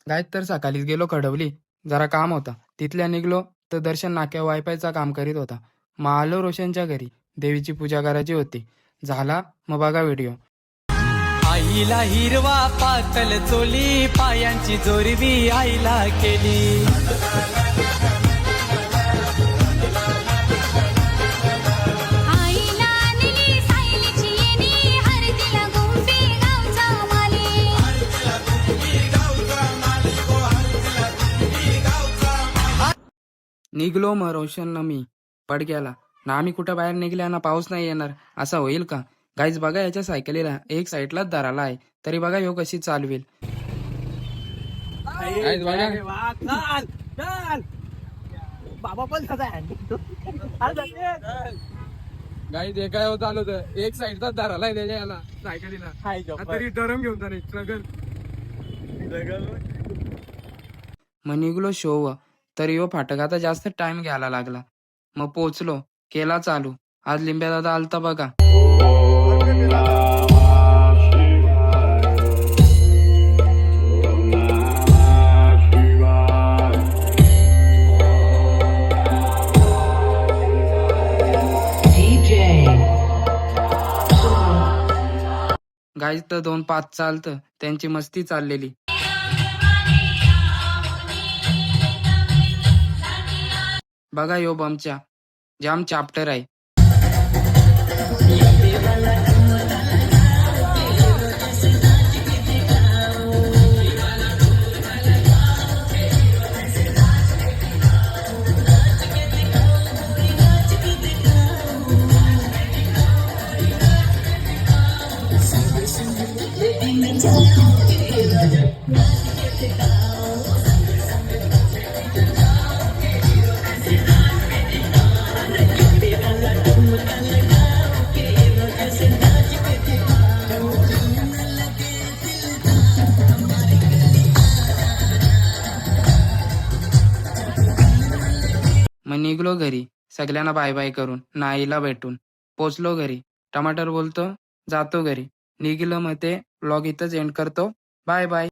गायत तर सकाळीच गेलो खडवली, जरा काम होता. तिथल्या निघलो तर दर्शन नाक्यावर वायफायचा काम करीत होता. मग आलो रोशनच्या घरी, देवीची पूजा करायची होती. झाला मग बघा व्हिडिओ. आईला हिरवा पातल चोली, पायांची जोरवी आईला केली. आईला आणली सायलीची येणी, हळदीला गुंफी गावचा माली. निघलो मग रोशन ना मी पडक्याला ना. आम्ही कुठं बाहेर निघल्या ना पाऊस नाही येणार असं होईल का? गाईज बघा याच्या सायकलीला एक साईडलाच धराला आहे, तरी बघा ह्यो कशी चालवेल. गाईज बघा, बाबा पण गाईज एका होत आलो तर एक साईडचाच धराला आहे त्याच्या याला सायकलीला, तरी डरम घेऊन जाणे स्ट्रगल. मग निघलो शोव, तर यो फाटक आता जास्त टाइम घ्यायला लागला. मग पोचलो, केला चालू. आज लिंब्या दादा आलता बघा. गाईज तर 2-5 चालतं, त्यांची मस्ती चाललेली. बघा यो बमच्या जाम चॅप्टर आहे. मग निघलो घरी, सगळ्यांना बाय बाय करून, नाईला भेटून. पोचलो घरी, टमाटर बोलतो जातो घरी. निघलो मग ते व्लॉग इथंच एंड करतो. Bye bye.